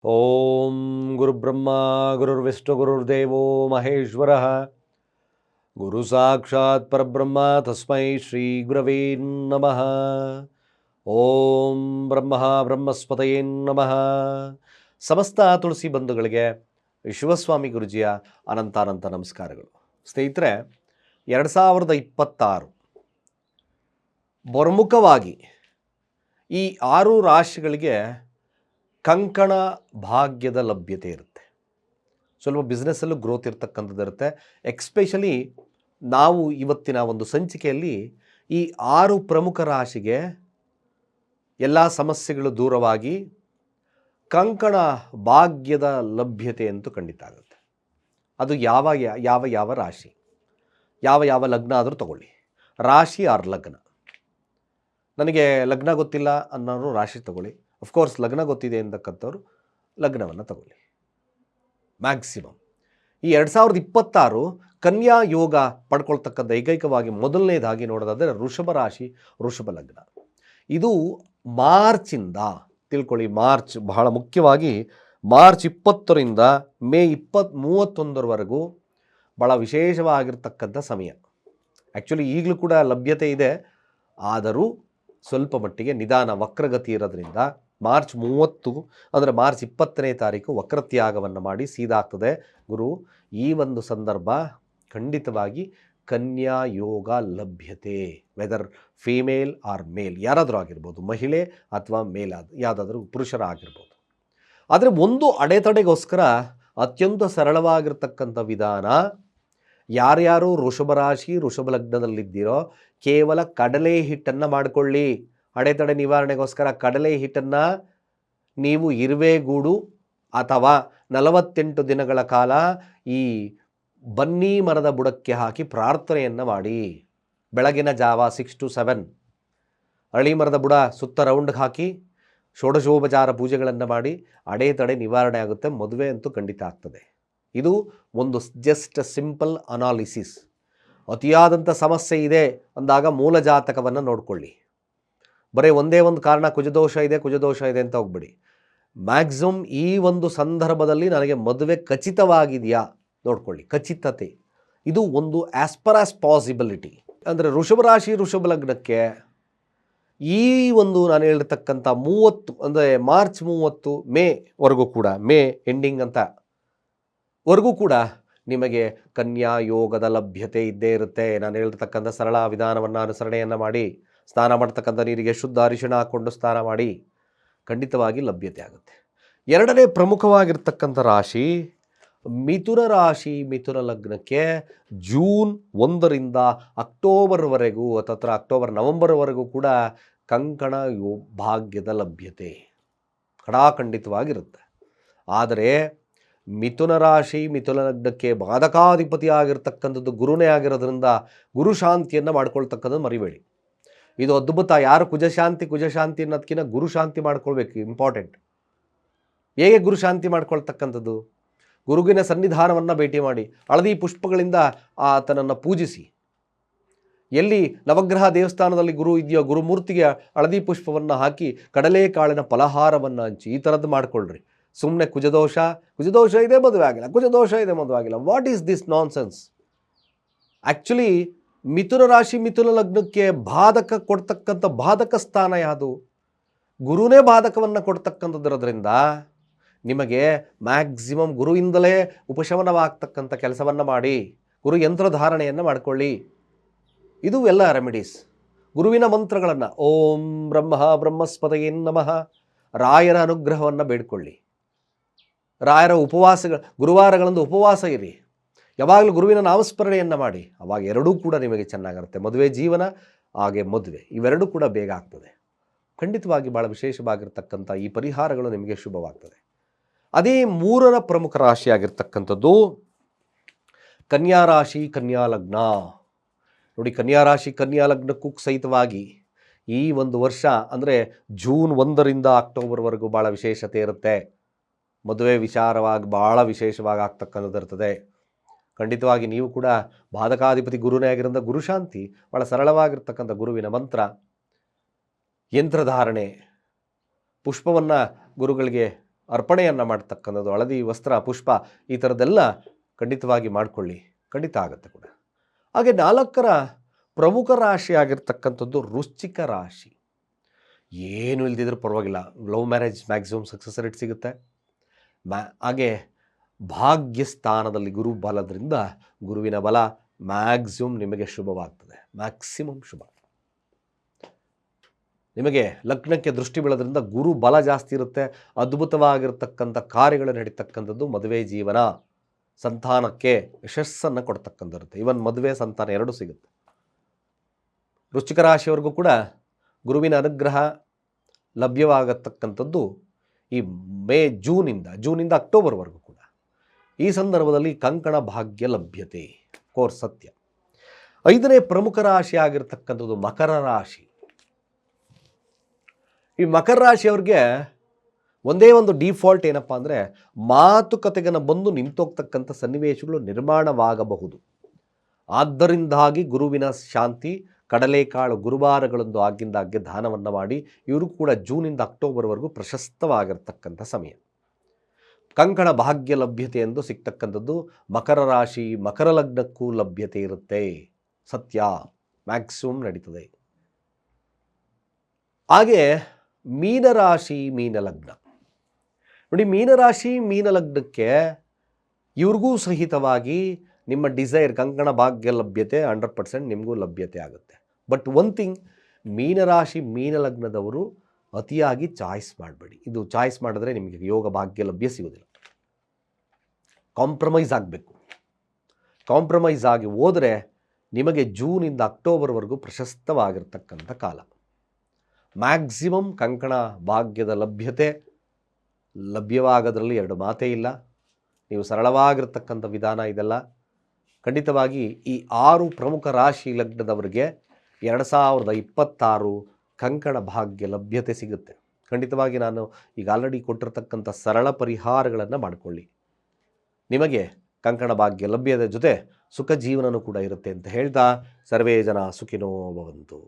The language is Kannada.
ಓಂ ಗುರುಬ್ರಹ್ಮ ಗುರುರ್ವಿಷ್ಣು ಗುರುರ್ದೇವೋ ಮಹೇಶ್ವರಃ ಗುರು ಸಾಕ್ಷಾತ್ ಪರಬ್ರಹ್ಮ ತಸ್ಮೈ ಶ್ರೀ ಗುರವೇ ನಮಃ. ಓಂ ಬ್ರಹ್ಮ ಬ್ರಹ್ಮಸ್ಪತಯೇ ನಮಃ. ಸಮಸ್ತ ತುಳಸಿ ಬಂಧುಗಳಿಗೆ ಶಿವಸ್ವಾಮಿ ಗುರುಜಿಯ ಅನಂತಾನಂತ ನಮಸ್ಕಾರಗಳು. ಸ್ನೇಹಿತರೆ, 2026 ಪ್ರಮುಖವಾಗಿ ಈ 6 ರಾಶಿಗಳಿಗೆ ಕಂಕಣ ಭಾಗ್ಯದ ಲಭ್ಯತೆ ಇರುತ್ತೆ. ಸ್ವಲ್ಪ ಬಿಸ್ನೆಸ್ಸಲ್ಲೂ ಗ್ರೋತ್ ಇರ್ತಕ್ಕಂಥದ್ದು ಇರುತ್ತೆ. ಎಕ್ಸ್ಪೆಷಲಿ ನಾವು ಇವತ್ತಿನ ಒಂದು ಸಂಚಿಕೆಯಲ್ಲಿ ಈ 6 ಪ್ರಮುಖ ರಾಶಿಗೆ ಎಲ್ಲ ಸಮಸ್ಯೆಗಳು ದೂರವಾಗಿ ಕಂಕಣ ಭಾಗ್ಯದ ಲಭ್ಯತೆ ಅಂತೂ ಖಂಡಿತ ಆಗುತ್ತೆ. ಅದು ಯಾವ ಯಾವ ಯಾವ ರಾಶಿ, ಯಾವ ಲಗ್ನ ಆದರೂ ತಗೊಳ್ಳಿ. ರಾಶಿ ಆರ್ ಲಗ್ನ. ನನಗೆ ಲಗ್ನ ಗೊತ್ತಿಲ್ಲ ಅನ್ನೋರು ರಾಶಿ ತಗೊಳ್ಳಿ. ಅಫ್ಕೋರ್ಸ್ ಲಗ್ನ ಗೊತ್ತಿದೆ ಅಂತಕ್ಕಂಥವ್ರು ಲಗ್ನವನ್ನು ತಗೊಳ್ಳಿ. ಮ್ಯಾಕ್ಸಿಮಮ್ ಈ 2026 ಕನ್ಯಾ ಯೋಗ ಪಡ್ಕೊಳ್ತಕ್ಕಂಥ ಏಕೈಕವಾಗಿ ಮೊದಲನೇದಾಗಿ ನೋಡೋದಾದರೆ ವೃಷಭ ರಾಶಿ, ವೃಷಭ ಲಗ್ನ. ಇದು ಮಾರ್ಚಿಂದ ತಿಳ್ಕೊಳ್ಳಿ. ಮಾರ್ಚ್ ಬಹಳ ಮುಖ್ಯವಾಗಿ ಮಾರ್ಚ್ 20ರಿಂದ ಮೇ 31ರವರೆಗೂ ಭಾಳ ವಿಶೇಷವಾಗಿರ್ತಕ್ಕಂಥ ಸಮಯ. ಆ್ಯಕ್ಚುಲಿ ಈಗಲೂ ಕೂಡ ಲಭ್ಯತೆ ಇದೆ, ಆದರೂ ಸ್ವಲ್ಪ ಮಟ್ಟಿಗೆ ನಿಧಾನ ವಕ್ರಗತಿ ಇರೋದ್ರಿಂದ ಮಾರ್ಚ್ 30 ಅಂದರೆ ಮಾರ್ಚ್ 20ನೇ ತಾರೀಕು ವಕ್ರತ್ಯಾಗವನ್ನು ಮಾಡಿ ಸೀದಾಗ್ತದೆ ಗುರು. ಈ ಒಂದು ಸಂದರ್ಭ ಖಂಡಿತವಾಗಿ ಕನ್ಯಾ ಯೋಗ ಲಭ್ಯತೆ, ವೆದರ್ ಫೀಮೇಲ್ ಆರ್ ಮೇಲ್, ಯಾರಾದರೂ ಆಗಿರ್ಬೋದು, ಮಹಿಳೆ ಅಥವಾ ಯಾವುದಾದ್ರೂ ಪುರುಷರಾಗಿರ್ಬೋದು. ಆದರೆ ಒಂದು ಅಡೆತಡೆಗೋಸ್ಕರ ಅತ್ಯಂತ ಸರಳವಾಗಿರ್ತಕ್ಕಂಥ ವಿಧಾನ, ಯಾರ್ಯಾರು ವೃಷಭ ರಾಶಿ ವೃಷಭ ಲಗ್ನದಲ್ಲಿದ್ದೀರೋ ಕೇವಲ ಕಡಲೆ ಹಿಟ್ಟನ್ನು ಮಾಡಿಕೊಳ್ಳಿ. ಅಡೆತಡೆ ನಿವಾರಣೆಗೋಸ್ಕರ ಕಡಲೆ ಹಿಟ್ಟನ್ನು ನೀವು ಇರುವೆಗೂಡು ಅಥವಾ 48 ದಿನಗಳ ಕಾಲ ಈ ಬನ್ನಿ ಮರದ ಬುಡಕ್ಕೆ ಹಾಕಿ ಪ್ರಾರ್ಥನೆಯನ್ನು ಮಾಡಿ. ಬೆಳಗಿನ ಜಾವ 6 to 7 ಅರಳಿ ಮರದ ಬುಡ ಸುತ್ತ ರೌಂಡ್ಗೆ ಹಾಕಿ ಷೋಡಶೋಪಚಾರ ಪೂಜೆಗಳನ್ನು ಮಾಡಿ ಅಡೆತಡೆ ನಿವಾರಣೆ ಆಗುತ್ತೆ. ಮದುವೆ ಅಂತೂ ಖಂಡಿತ ಆಗ್ತದೆ. ಇದು ಒಂದು ಜಸ್ಟ್ ಸಿಂಪಲ್ ಅನಾಲಿಸಿಸ್. ಅತಿಯಾದಂಥ ಸಮಸ್ಯೆ ಇದೆ ಅಂದಾಗ ಮೂಲ ಜಾತಕವನ್ನು ನೋಡಿಕೊಳ್ಳಿ. ಬರೀ ಒಂದೇ ಒಂದು ಕಾರಣ ಕುಜದೋಷ ಇದೆ ಅಂತ ಹೋಗ್ಬಿಡಿ. ಮ್ಯಾಕ್ಸಿಮಮ್ ಈ ಒಂದು ಸಂದರ್ಭದಲ್ಲಿ ನನಗೆ ಮದುವೆ ಖಚಿತವಾಗಿದೆಯಾ ನೋಡ್ಕೊಳ್ಳಿ. ಖಚಿತತೆ ಇದು ಒಂದು ಆ್ಯಸ್ ಪರ್ ಆ್ಯಸ್ ಪಾಸಿಬಿಲಿಟಿ. ಅಂದರೆ ವೃಷಭ ರಾಶಿ ವೃಷಭ ಲಗ್ನಕ್ಕೆ ಈ ಒಂದು ನಾನು ಹೇಳಿರ್ತಕ್ಕಂಥ 30 ಅಂದರೆ ಮಾರ್ಚ್ 30 ಮೇವರೆಗೂ ಕೂಡ, ಮೇ ಎಂಡಿಂಗ್ ಅಂತ ವರೆಗೂ ಕೂಡ ನಿಮಗೆ ಕನ್ಯಾ ಯೋಗದ ಲಭ್ಯತೆ ಇದ್ದೇ ಇರುತ್ತೆ. ನಾನು ಹೇಳಿರ್ತಕ್ಕಂಥ ಸರಳ ವಿಧಾನವನ್ನು ಅನುಸರಣೆಯನ್ನು ಮಾಡಿ ಸ್ನಾನ ಮಾಡ್ತಕ್ಕಂಥ ನೀರಿಗೆ ಶುದ್ಧ ಅರಿಶಿಣ ಹಾಕ್ಕೊಂಡು ಸ್ನಾನ ಮಾಡಿ ಖಂಡಿತವಾಗಿ ಲಭ್ಯತೆ ಆಗುತ್ತೆ. ಎರಡನೇ ಪ್ರಮುಖವಾಗಿರ್ತಕ್ಕಂಥ ರಾಶಿ ಮಿಥುನ ರಾಶಿ. ಮಿಥುನ ಲಗ್ನಕ್ಕೆ ಜೂನ್ 1ರಿಂದ ಅಕ್ಟೋಬರ್ವರೆಗೂ ಅಥವಾ ನವೆಂಬರ್ವರೆಗೂ ಕೂಡ ಕಂಕಣ ಭಾಗ್ಯದ ಲಭ್ಯತೆ ಖಂಡಿತವಾಗಿರುತ್ತೆ. ಆದರೆ ಮಿಥುನ ರಾಶಿ ಮಿಥುನ ಲಗ್ನಕ್ಕೆ ಬಾಧಕಾಧಿಪತಿ ಆಗಿರ್ತಕ್ಕಂಥದ್ದು ಗುರುನೇ ಆಗಿರೋದ್ರಿಂದ ಗುರು ಶಾಂತಿಯನ್ನು ಮಾಡ್ಕೊಳ್ತಕ್ಕಂಥದ್ದು ಮರಿಬೇಡಿ. ಇದು ಅದ್ಭುತ. ಯಾರು ಕುಜಶಾಂತಿ ಅನ್ನೋದಕ್ಕಿಂತ ಗುರು ಶಾಂತಿ ಮಾಡ್ಕೊಳ್ಬೇಕು, ಇಂಪಾರ್ಟೆಂಟ್. ಹೇಗೆ ಗುರು ಶಾಂತಿ ಮಾಡ್ಕೊಳ್ತಕ್ಕಂಥದ್ದು? ಗುರುವಿನ ಸನ್ನಿಧಾನವನ್ನು ಭೇಟಿ ಮಾಡಿ ಹಳದಿ ಪುಷ್ಪಗಳಿಂದ ಆತನನ್ನು ಪೂಜಿಸಿ. ಎಲ್ಲಿ ನವಗ್ರಹ ದೇವಸ್ಥಾನದಲ್ಲಿ ಗುರು ಇದೆಯೋ ಗುರುಮೂರ್ತಿಗೆ ಹಳದಿ ಪುಷ್ಪವನ್ನು ಹಾಕಿ ಕಡಲೆಕಾಳಿನ ಫಲಹಾರವನ್ನು ಹಂಚಿ ಈ ಥರದ್ದು ಮಾಡಿಕೊಳ್ಳ್ರಿ. ಸುಮ್ಮನೆ ಕುಜದೋಷ ಇದೆ ಮದುವೆ ಆಗಿಲ್ಲ, what is this nonsense? Actually ಮಿಥುನ ರಾಶಿ ಮಿಥುನ ಲಗ್ನಕ್ಕೆ ಬಾಧಕ ಕೊಡ್ತಕ್ಕಂಥ ಬಾಧಕ ಸ್ಥಾನ ಯಾವುದು? ಗುರುನೇ ಬಾಧಕವನ್ನು ಕೊಡ್ತಕ್ಕಂಥದ್ದಿರೋದ್ರಿಂದ ನಿಮಗೆ ಮ್ಯಾಕ್ಸಿಮಮ್ ಗುರುವಿಂದಲೇ ಉಪಶಮನವಾಗ್ತಕ್ಕಂಥ ಕೆಲಸವನ್ನು ಮಾಡಿ ಗುರು ಯಂತ್ರಧಾರಣೆಯನ್ನು ಮಾಡಿಕೊಳ್ಳಿ. ಇದು ಎಲ್ಲ ರೆಮಿಡೀಸ್. ಗುರುವಿನ ಮಂತ್ರಗಳನ್ನು ಓಂ ಬ್ರಹ್ಮ ಬ್ರಹ್ಮಸ್ಪತಯೇ ನಮಃ, ರಾಯರ ಅನುಗ್ರಹವನ್ನು ಬೇಡ್ಕೊಳ್ಳಿ. ರಾಯರ ಗುರುವಾರಗಳಂದು ಉಪವಾಸ ಇರಿ. ಯಾವಾಗಲೂ ಗುರುವಿನ ನಾಮಸ್ಮರಣೆಯನ್ನು ಮಾಡಿ. ಅವಾಗ ಎರಡೂ ಕೂಡ ನಿಮಗೆ ಚೆನ್ನಾಗಿರುತ್ತೆ. ಮದುವೆ ಜೀವನ ಹಾಗೆ ಮದುವೆ ಇವೆರಡೂ ಕೂಡ ಬೇಗ ಆಗ್ತದೆ. ಖಂಡಿತವಾಗಿ ಭಾಳ ವಿಶೇಷವಾಗಿರ್ತಕ್ಕಂಥ ಈ ಪರಿಹಾರಗಳು ನಿಮಗೆ ಶುಭವಾಗ್ತದೆ. ಅದೇ 3ರ ಪ್ರಮುಖ ರಾಶಿಯಾಗಿರ್ತಕ್ಕಂಥದ್ದು ಕನ್ಯಾ ರಾಶಿ ಕನ್ಯಾ ಲಗ್ನ. ನೋಡಿ, ಕನ್ಯಾ ರಾಶಿ ಕನ್ಯಾ ಲಗ್ನಕ್ಕೂ ಸಹಿತವಾಗಿ ಈ ಒಂದು ವರ್ಷ ಅಂದರೆ ಜೂನ್ 1ರಿಂದ ಅಕ್ಟೋಬರ್ವರೆಗೂ ಭಾಳ ವಿಶೇಷತೆ ಇರುತ್ತೆ. ಮದುವೆ ವಿಚಾರವಾಗಿ ಭಾಳ ವಿಶೇಷವಾಗಿ ಆಗ್ತಕ್ಕಂಥದ್ದು ಇರ್ತದೆ. ಖಂಡಿತವಾಗಿ ನೀವು ಕೂಡ ಬಾಧಕಾಧಿಪತಿ ಗುರುನೇ ಆಗಿರೋದ್ರಿಂದ ಗುರುಶಾಂತಿ, ಭಾಳ ಸರಳವಾಗಿರ್ತಕ್ಕಂಥ ಗುರುವಿನ ಮಂತ್ರ, ಯಂತ್ರಧಾರಣೆ, ಪುಷ್ಪವನ್ನು ಗುರುಗಳಿಗೆ ಅರ್ಪಣೆಯನ್ನು ಮಾಡ್ತಕ್ಕಂಥದ್ದು, ಹಳದಿ ವಸ್ತ್ರ, ಪುಷ್ಪ ಈ ಥರದ್ದೆಲ್ಲ ಖಂಡಿತವಾಗಿ ಮಾಡಿಕೊಳ್ಳಿ, ಖಂಡಿತ ಆಗುತ್ತೆ ಕೂಡ. ಹಾಗೆ 4ರ ಪ್ರಮುಖ ರಾಶಿ ಆಗಿರ್ತಕ್ಕಂಥದ್ದು ವೃಶ್ಚಿಕ ರಾಶಿ. ಏನು ಇಲ್ದಿದ್ರೂ ಪರವಾಗಿಲ್ಲ, love marriage maximum success rate ಸಿಗುತ್ತೆ. ಹಾಗೆ ಭಾಗ್ಯಸ್ಥಾನದಲ್ಲಿ ಗುರು ಬಲದ್ರಿಂದ ಗುರುವಿನ ಬಲ ಮ್ಯಾಕ್ಸಿಮಮ್ ನಿಮಗೆ ಶುಭವಾಗ್ತದೆ, ಮ್ಯಾಕ್ಸಿಮಮ್ ಶುಭ. ನಿಮಗೆ ಲಗ್ನಕ್ಕೆ ದೃಷ್ಟಿ ಬೀಳೋದ್ರಿಂದ ಗುರು ಬಲ ಜಾಸ್ತಿ ಇರುತ್ತೆ. ಅದ್ಭುತವಾಗಿರ್ತಕ್ಕಂಥ ಕಾರ್ಯಗಳು ನಡೀತಕ್ಕಂಥದ್ದು, ಮದುವೆ ಜೀವನ, ಸಂತಾನಕ್ಕೆ ಯಶಸ್ಸನ್ನು ಕೊಡ್ತಕ್ಕಂಥದ್ದು. ಇವನ್ ಮದುವೆ ಸಂತಾನ ಎರಡೂ ಸಿಗುತ್ತೆ. ವೃಶ್ಚಿಕ ರಾಶಿಯವರೆಗೂ ಕೂಡ ಗುರುವಿನ ಅನುಗ್ರಹ ಲಭ್ಯವಾಗತಕ್ಕಂಥದ್ದು ಈ ಜೂನಿಂದ ಅಕ್ಟೋಬರ್ವರೆಗೂ ಕೂಡ. ಈ ಸಂದರ್ಭದಲ್ಲಿ ಕಂಕಣ ಭಾಗ್ಯ ಲಭ್ಯತೆ ಕೋರ್ಸ್ ಸತ್ಯ. 5ನೇ ಪ್ರಮುಖ ರಾಶಿ ಆಗಿರ್ತಕ್ಕಂಥದ್ದು ಮಕರ ರಾಶಿ. ಈ ಮಕರ ರಾಶಿಯವ್ರಿಗೆ ಒಂದೇ ಒಂದು ಡಿಫಾಲ್ಟ್ ಏನಪ್ಪ ಅಂದರೆ, ಮಾತುಕತೆಗನ ಬಂದು ನಿಂತೋಗ್ತಕ್ಕಂಥ ಸನ್ನಿವೇಶಗಳು ನಿರ್ಮಾಣವಾಗಬಹುದು. ಆದ್ದರಿಂದಾಗಿ ಗುರುವಿನ ಶಾಂತಿ, ಕಡಲೆಕಾಳು ಗುರುವಾರಗಳೊಂದು ಆಗಿಂದಾಗ್ಗೆ ದಾನವನ್ನು ಮಾಡಿ, ಇವರು ಕೂಡ ಜೂನಿಂದ ಅಕ್ಟೋಬರ್ವರೆಗೂ ಪ್ರಶಸ್ತವಾಗಿರ್ತಕ್ಕಂಥ ಸಮಯ. ಕಂಕಣ ಭಾಗ್ಯ ಲಭ್ಯತೆ ಎಂದು ಸಿಗ್ತಕ್ಕಂಥದ್ದು ಮಕರ ರಾಶಿ, ಮಕರ ಲಗ್ನಕ್ಕೂ ಲಭ್ಯತೆ ಇರುತ್ತೆ, ಸತ್ಯ, ಮ್ಯಾಕ್ಸಿಮಮ್ ನಡೀತದೆ. ಹಾಗೆ ಮೀನರಾಶಿ, ಮೀನಲಗ್ನ ನೋಡಿ. ಮೀನರಾಶಿ, ಮೀನಲಗ್ನಕ್ಕೆ ಇವ್ರಿಗೂ ಸಹಿತವಾಗಿ ನಿಮ್ಮ ಡಿಸೈರ್ ಕಂಕಣ ಭಾಗ್ಯ ಲಭ್ಯತೆ 100% ನಿಮಗೂ ಲಭ್ಯತೆ ಆಗುತ್ತೆ. ಬಟ್ ಒನ್ ಥಿಂಗ್, ಮೀನರಾಶಿ ಮೀನಲಗ್ನದವರು ಅತಿಯಾಗಿ ಚಾಯ್ಸ್ ಮಾಡಬೇಡಿ. ಇದು ಚಾಯ್ಸ್ ಮಾಡಿದ್ರೆ ನಿಮಗೆ ಯೋಗ ಭಾಗ್ಯ ಲಭ್ಯ ಸಿಗೋದಿಲ್ಲ. ಕಾಂಪ್ರಮೈಸ್ ಆಗಬೇಕು. ಕಾಂಪ್ರಮೈಸ್ ಆಗಿ ಹೋದರೆ ನಿಮಗೆ ಜೂನಿಂದ ಅಕ್ಟೋಬರ್ವರೆಗೂ ಪ್ರಶಸ್ತವಾಗಿರ್ತಕ್ಕಂಥ ಕಾಲ. ಮ್ಯಾಕ್ಸಿಮಮ್ ಕಂಕಣ ಭಾಗ್ಯದ ಲಭ್ಯವಾಗೋದ್ರಲ್ಲಿ ಎರಡು ಮಾತೇ ಇಲ್ಲ. ನೀವು ಸರಳವಾಗಿರ್ತಕ್ಕಂಥ ವಿಧಾನ ಇದೆಲ್ಲ. ಖಂಡಿತವಾಗಿ ಈ 6 ಪ್ರಮುಖ ರಾಶಿ ಲಗ್ನದವರಿಗೆ 2026 ಕಂಕಣ ಭಾಗ್ಯ ಲಭ್ಯತೆ ಸಿಗುತ್ತೆ. ಖಂಡಿತವಾಗಿ ನಾನು ಈಗ ಆಲ್ರೆಡಿ ಕೊಟ್ಟಿರ್ತಕ್ಕಂಥ ಸರಳ ಪರಿಹಾರಗಳನ್ನು ಮಾಡಿಕೊಳ್ಳಿ. ನಿಮಗೆ ಕಂಕಣ ಭಾಗ್ಯ ಲಭ್ಯತೆ ಜೊತೆ ಸುಖ ಜೀವನನೂ ಕೂಡ ಇರುತ್ತೆ ಅಂತ ಹೇಳ್ತಾ, ಸರ್ವೇ ಜನ ಸುಖಿನೋ ಭವಂತು.